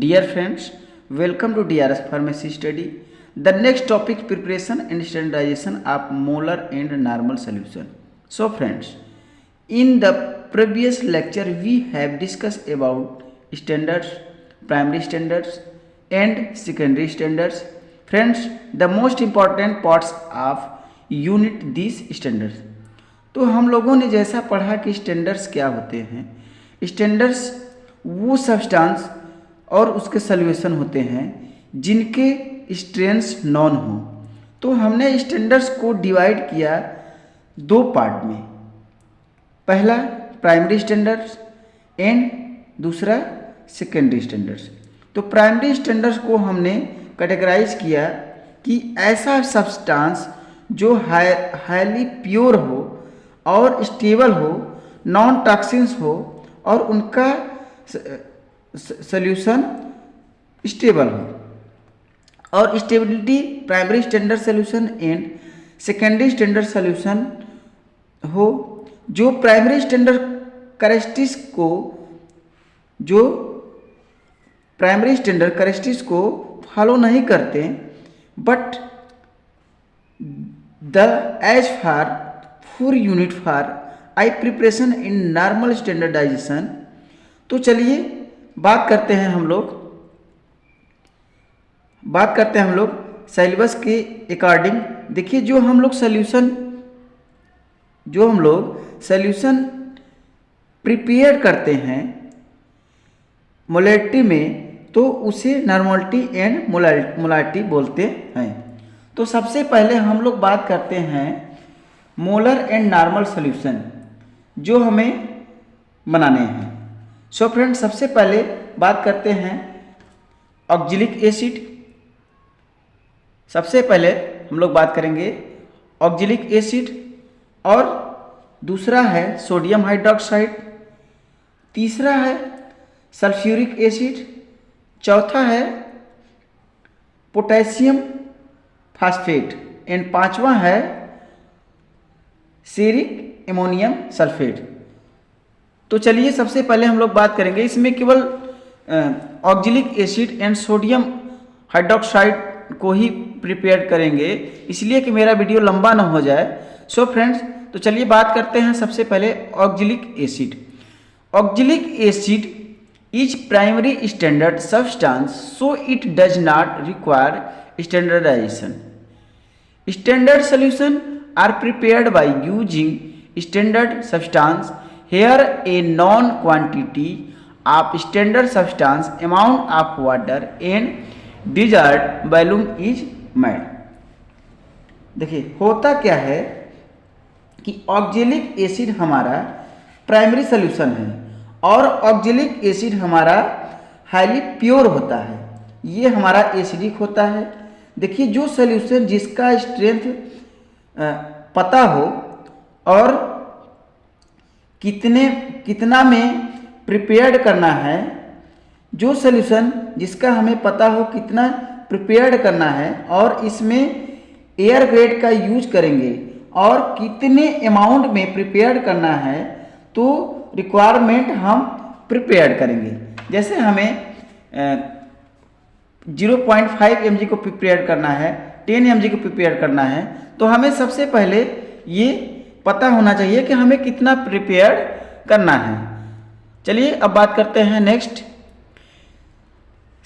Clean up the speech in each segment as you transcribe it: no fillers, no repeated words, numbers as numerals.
Dear friends, welcome to DRS Pharmacy Study. The next topic preparation and standardization of molar and normal solution. So friends, in the previous lecture we have discussed about standards, primary standards and secondary standards. Friends, the most important parts of unit these standards. तो हम लोगों ने जैसा पढ़ा कि standards क्या होते हैं। स्टैंडर्ड्स वो सब्सटेंस और उसके सॉल्यूशन होते हैं जिनके स्ट्रेंथ्स नॉन हो। तो हमने स्टैंडर्ड्स को डिवाइड किया दो पार्ट में, पहला प्राइमरी स्टैंडर्ड्स एंड दूसरा सेकेंडरी स्टैंडर्ड्स। तो प्राइमरी स्टैंडर्ड्स को हमने कैटेगराइज किया कि ऐसा सब्सटेंस जो हाईली प्योर हो और स्टेबल हो, नॉन टॉक्सिन्स हो और उनका सॉल्यूशन स्टेबल हो। और stability primary standard solution and secondary standard solution हो, जो प्राइमरी स्टैंडर्ड कैरेक्टरिस्टिक्स को फॉलो नहीं करते, but the as for 4 unit for I preparation in normal standardization. तो चलिए बात करते हैं हम लोग सिलेबस के अकॉर्डिंग। देखिए जो हम लोग सॉल्यूशन प्रिपेयर करते हैं मोलैलिटी में, तो उसे नॉर्मलिटी एंड मोलैलिटी बोलते हैं। तो सबसे पहले हम लोग बात करते हैं मोलर एंड नॉर्मल सॉल्यूशन जो हमें बनाने हैं। सो फ्रेंड्स, सबसे पहले बात करते हैं ऑक्जेलिक एसिड। सबसे पहले हम लोग बात करेंगे ऑक्जेलिक एसिड, और दूसरा है सोडियम हाइड्रोक्साइड, तीसरा है सल्फ्यूरिक एसिड, चौथा है पोटेशियम फास्फेट एंड पांचवा है सेरिक एमोनियम सल्फेट। तो चलिए सबसे पहले हम लोग बात करेंगे, इसमें केवल oxalic acid and sodium hydroxide को ही प्रिपेयर करेंगे, इसलिए कि मेरा वीडियो लंबा ना हो जाए। सो फ्रेंड्स, तो चलिए बात करते हैं सबसे पहले oxalic acid. Oxalic acid is primary standard substance, so it does not require standardization. Standard solution are prepared by using standard substance. Here a known quantity of standard substance, amount of water and desired volume is made। देखिए होता क्या है कि oxalic acid हमारा primary solution है और oxalic acid हमारा highly pure होता है, ये हमारा एसिडिक होता है। देखिए जो सॉल्यूशन जिसका स्ट्रेंथ पता हो और कितना में प्रिपेयर्ड करना है, जो सॉल्यूशन जिसका हमें पता हो कितना प्रिपेयर्ड करना है और इसमें एयर ग्रेड का यूज करेंगे और कितने अमाउंट में प्रिपेयर्ड करना है, तो रिक्वायरमेंट हम प्रिपेयर्ड करेंगे। जैसे हमें 0.5 mg को प्रिपेयर करना है, 10 mg को प्रिपेयर करना है, तो हमें सबसे पहले ये पता होना चाहिए कि हमें कितना प्रिपेयर करना है। चलिए अब बात करते हैं next.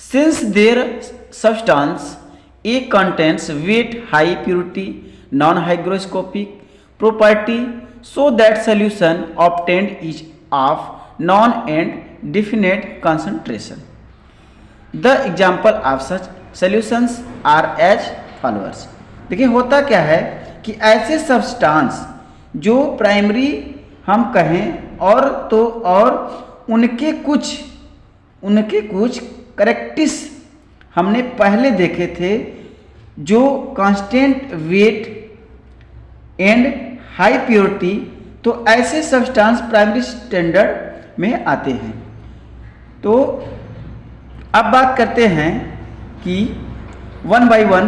Since there substance A contains weight high purity non hygroscopic property, so that solution obtained is of non and definite concentration. The example of such solutions are as followers. देखिए होता क्या है कि ऐसे सब्सटेंस जो primary हम कहें और उनके कुछ करेक्टिस हमने पहले देखे थे, जो constant weight and high purity, तो ऐसे सब्सटेंस प्राइमरी स्टैंडर्ड में आते हैं। तो अब बात करते हैं कि 1 by 1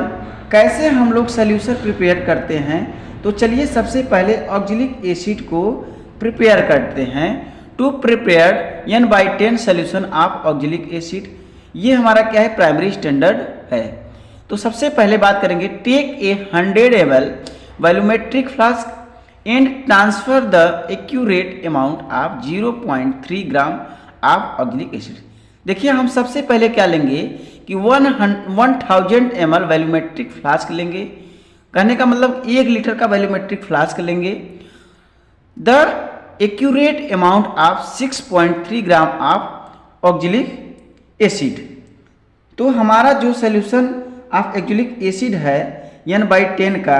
कैसे हम लोग सॉल्यूशन प्रिपेयर करते हैं। तो चलिए सबसे पहले ऑक्जेलिक एसिड को प्रिपेयर करते हैं। To prepare n/10 solution of oxalic acid, ये हमारा क्या है, प्राइमरी स्टैंडर्ड है। तो सबसे पहले बात करेंगे, take a 100 ml volumetric flask and transfer the accurate amount of 0.3 gram of oxalic acid. देखिए हम सबसे पहले क्या लेंगे कि 1000 ml वॉल्यूमेट्रिक फ्लास्क लेंगे, कहने का मतलब 1 लीटर का वॉल्यूमेट्रिक फ्लास्क लेंगे। The accurate amount of 6.3 gram of oxalic acid. तो हमारा जो सोल्यूशन ऑफ ऑक्जेलिक एसिड है N/10 का,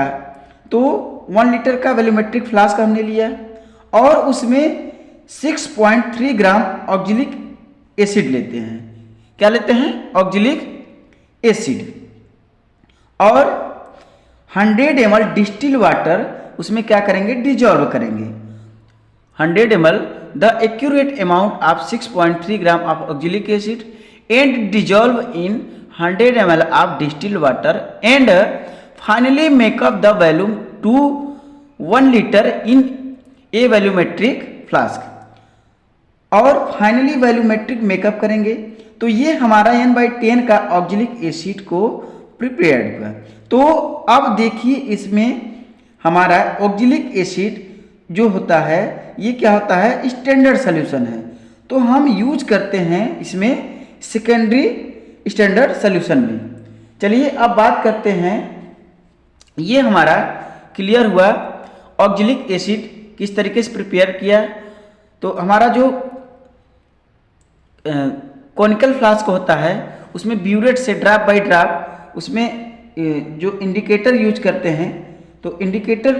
तो 1 लीटर का वॉल्यूमेट्रिक फ्लास्क हमने लिया और उसमें 6.3 ग्राम ऑक्जेलिक एसिड लेते हैं। क्या लेते हैं, ऑक्जेलिक एसिड। और 100 ml डिस्टिल वाटर उसमें क्या करेंगे, डिजॉल्व करेंगे। 100 ml the accurate amount of 6.3 gram of oxalic acid and dissolve in 100 ml of distil water and finally make up the volume to 1 litre in a volumetric flask. और finally volumetric make up करेंगे। तो ये हमारा N/10 का oxalic acid को prepared हुआ। तो अब देखिए इसमें हमारा ऑक्जेलिक एसिड जो होता है ये क्या होता है, स्टैंडर्ड सॉल्यूशन है। तो हम यूज करते हैं इसमें सेकेंडरी स्टैंडर्ड सॉल्यूशन में। चलिए अब बात करते हैं, ये हमारा क्लियर हुआ ऑक्जेलिक एसिड किस तरीके से प्रिपेयर किया। तो हमारा जो कॉनिकल फ्लास्क होता है उसमें ब्यूरेट से ड्रॉप बाय ड्रॉप उसमें जो इंडिकेटर यूज करते हैं, तो इंडिकेटर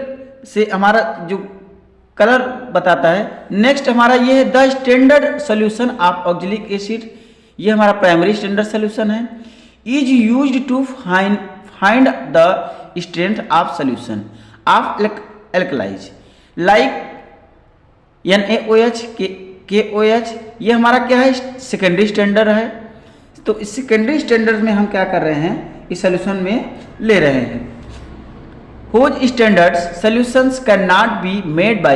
से हमारा जो कलर बताता है। नेक्स्ट हमारा ये है the standard solution of oxalic acid, ये हमारा प्राइमरी स्टैंडर्ड सॉल्यूशन है। Is used to find the strength of solution of alkalis like NaOH KOH। ये हमारा क्या है, सेकेंडरी स्टैंडर्ड है। तो इस सेकेंडरी स्टैंडर्ड में हम क्या कर रहे हैं, इस सॉल्यूशन में ले रहे हैं। Whose standards solutions cannot be made by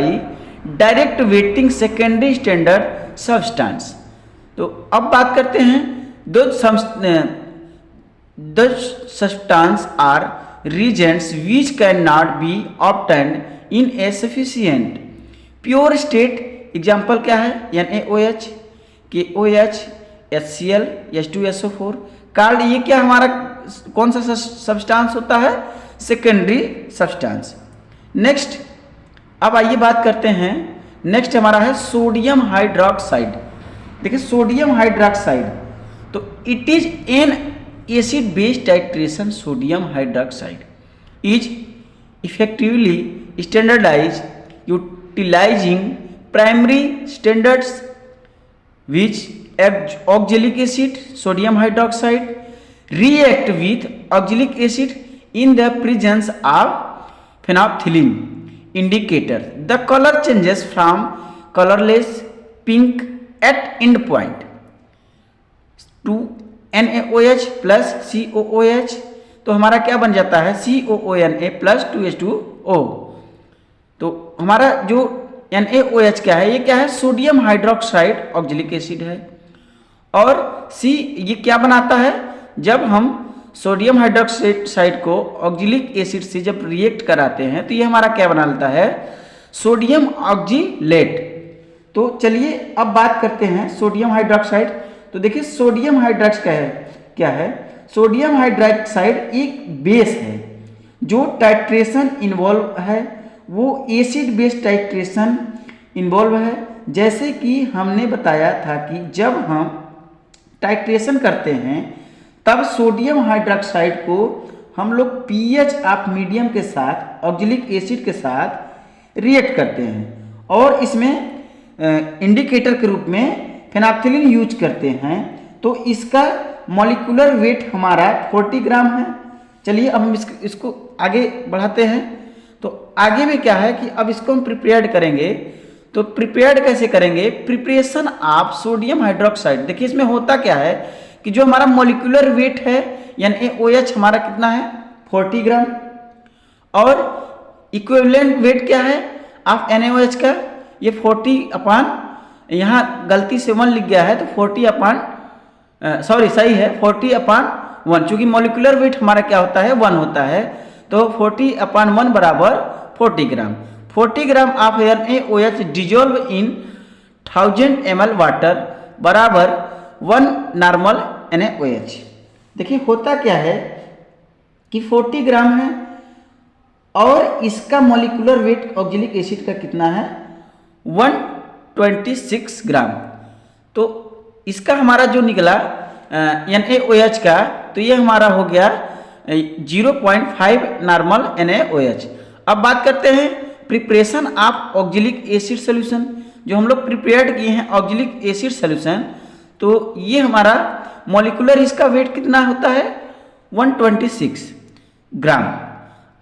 direct weighting secondary standard substance। तो अब बात करते हैं, those substance are reagents which cannot be obtained in a sufficient pure state। Example क्या है, NaOH KOH HCl H2SO4 card. ये क्या हमारा कौन सा सब्सटेंस होता है, सेकेंडरी सब्सटेंस। नेक्स्ट अब आइए बात करते हैं, नेक्स्ट हमारा है सोडियम हाइड्रोक्साइड। देखिए सोडियम हाइड्रोक्साइड, तो it is an acid based titration. Sodium hydroxide is effectively standardise utilising primary standards which oxalic acid sodium hydroxide react with oxalic acid in the presence of phenolphthalein indicator. The color changes from colorless pink at end point to NaOH plus COOH। तो हमारा क्या बन जाता है, COONA plus 2H2O। तो हमारा जो NaOH क्या है, ये क्या है, सोडियम हाइड्रोक्साइड ऑक्जेलिक एसिड है। और C ये क्या बनाता है, जब हम सोडियम हाइड्रोक्साइड को ऑक्जेलिक एसिड से जब रिएक्ट कराते हैं तो ये हमारा क्या बना लेता है, सोडियम ऑक्जीलेट। तो चलिए अब बात करते हैं सोडियम हाइड्रोक्साइड। तो देखिए सोडियम हाइड्रोक्साइड क्या है, सोडियम हाइड्रोक्साइड एक बेस है जो टाइट्रेशन इन्वॉल्व है, वो एसिड बेस्ड टाइट्रेशन इन्वॉल्व है। जैसे कि हमने बताया था कि जब हम टाइट्रेशन करते हैं तब सोडियम हाइड्रोक्साइड को हम लोग पीएच ऑफ मीडियम के साथ ऑक्जेलिक एसिड के साथ रिएक्ट करते हैं और इसमें इंडिकेटर के रूप में फेनोल्फथलीन यूज करते हैं। तो इसका मॉलिक्यूलर वेट हमारा 40 ग्राम है। चलिए अब हम इसको आगे बढ़ाते हैं। तो आगे में क्या है कि अब इसको हम प्रिपेयर्ड करेंगे। तो प्रिपेयर्ड कैसे करेंगे, प्रिपरेशन ऑफ सोडियम हाइड्रोक्साइड। देखिए इसमें होता क्या है कि जो हमारा मॉलिक्यूलर वेट है NaOH हमारा कितना है 40 ग्राम और इक्विवेलेंट वेट क्या है ऑफ NaOH का, ये 40 अपान, यहाँ गलती से 1 लिख गया है तो 40 अपान सही है 40/1, चूंकि मॉलिक्यूलर वेट हमारा क्या होता है 1 होता है, तो 40/1 बराबर 40 ग्राम। 40 gram of NaOH dissolve in 1000 ml water बराबर 1 नॉर्मल NaOH। देखिए होता क्या है कि 40 ग्राम है और इसका मॉलिक्यूलर वेट ऑक्जेलिक एसिड का कितना है 126 ग्राम। तो इसका हमारा जो निकला NaOH का, तो ये हमारा हो गया 0.5 नॉर्मल NaOH। अब बात करते हैं preparation of oxalic acid solution. जो हम लोग प्रिपेयर्ड किए हैं ऑक्जेलिक एसिड सोल्यूशन, तो ये हमारा मॉलिक्यूलर इसका वेट कितना होता है 126 ग्राम।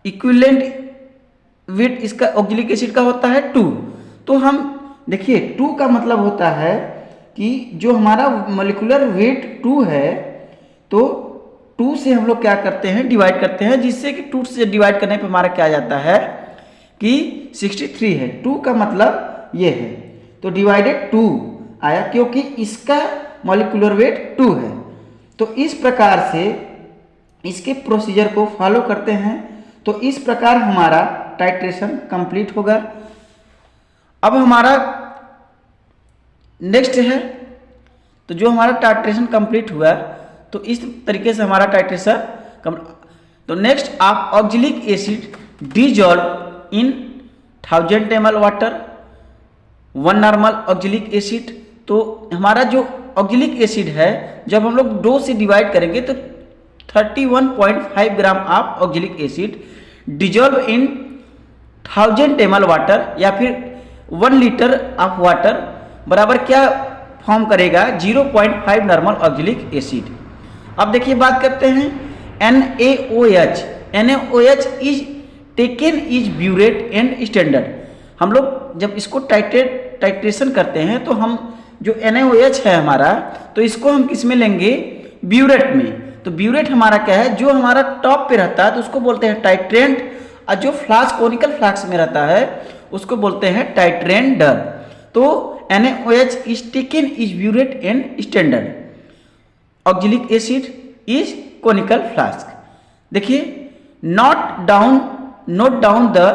इक्विवेलेंट वेट इसका ऑक्जेलिक एसिड का होता है 2। तो हम देखिए 2 का मतलब होता है कि जो हमारा मॉलिक्यूलर वेट 2 है, तो 2 से हम लोग क्या करते हैं डिवाइड करते हैं, जिससे कि 2 से डिवाइड करने पे हमारा क्या आ जाता है कि 63 है। 2 का मतलब ये है, तो डिवाइडेड 2 आया क्योंकि इसका मॉलिक्यूलर वेट 2 है। तो इस प्रकार से इसके प्रोसीजर को फॉलो करते हैं, तो इस प्रकार हमारा टाइट्रेशन कंप्लीट होगा। अब हमारा नेक्स्ट है, तो जो हमारा टाइट्रेशन कंप्लीट हुआ, तो इस तरीके से हमारा टाइट्रेशन तो नेक्स्ट आप oxalic acid dissolve in 1000 ml water 1 normal oxalic acid. तो हमारा जो ऑक्जेलिक एसिड है जब हम लोग 2 से डिवाइड करेंगे तो 31.5 ग्राम of oxalic acid dissolve in 1000 ml water या फिर 1 लीटर ऑफ वाटर बराबर क्या फॉर्म करेगा 0.5 नॉर्मल ऑक्जेलिक एसिड। अब देखिए बात करते हैं NaOH। NaOH is taken is burette and standard. हम लोग जब इसको टाइट्रेशन करते हैं तो हम जो NaOH है हमारा, तो इसको हम किस में लेंगे ब्यूरेट में। तो ब्यूरेट हमारा क्या है, जो हमारा टॉप पे रहता है तो उसको बोलते हैं टाइट्रेंट, और जो फ्लास्क कोनिकल फ्लास्क में रहता है उसको बोलते हैं टाइट्रेंडर। तो NaOH is taken is burette and standard. Auxilic acid is conical flask. देखिए note down the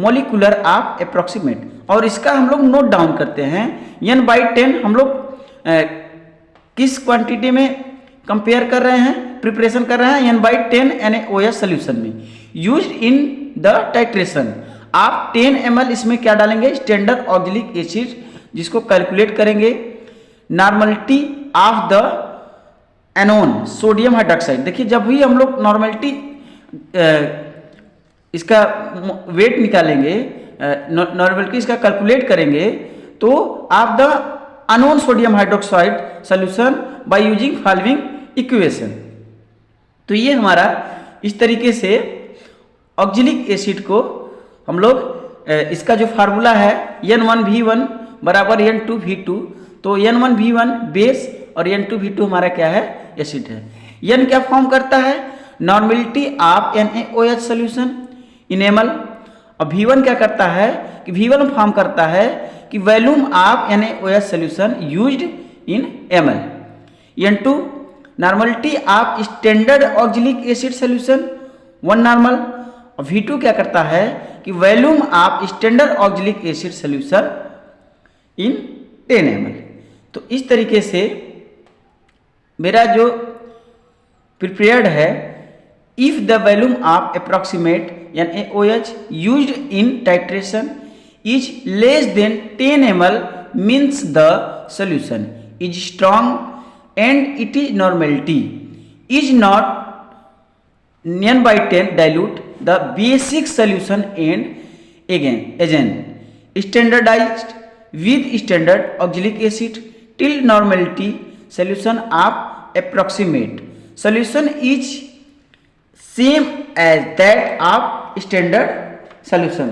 molecular of approximate, और इसका हम लोग नोट डाउन करते हैं N/10। हम लोग किस क्वांटिटी में कंपेयर कर रहे हैं, प्रिपरेशन कर रहे हैं N/10 NaOH सोल्यूशन में यूज्ड इन द टाइट्रेशन। आप 10 ml इसमें क्या डालेंगे स्टैंडर्ड ऑक्जेलिक एसिड, जिसको कैलकुलेट करेंगे normality of the enone sodium hydroxide. देखिए जब भी हम लोग नॉर्मलिटी इसका वेट निकालेंगे, नॉर्मलिटी इसका कैलकुलेट करेंगे, तो आप the unknown sodium hydroxide solution by using following equation. तो ये हमारा इस तरीके से ऑक्जेलिक एसिड को हम लोग इसका जो फार्मूला है N1V1 बराबर N2V2, तो N1V1 बेस और N2V2 हमारा क्या है एसिड है। N क्या फॉर्म करता है normality of NaOH solution in ml, और V1 क्या करता है कि V1 फॉर्म करता है कि volume of NaOH solution used in ml। N2 normality of standard oxalic acid solution 1 normal, और V2 क्या करता है कि volume of standard oxalic acid solution in 10 ml। तो इस तरीके से मेरा जो प्रिपेयर्ड है, if the volume of approximate NaOH used in titration is less than 10 ml means the solution is strong and it is normality is not N/10 dilute the basic solution and again standardized with standard auxilic acid till normality solution of approximate solution is same as that of standard solution।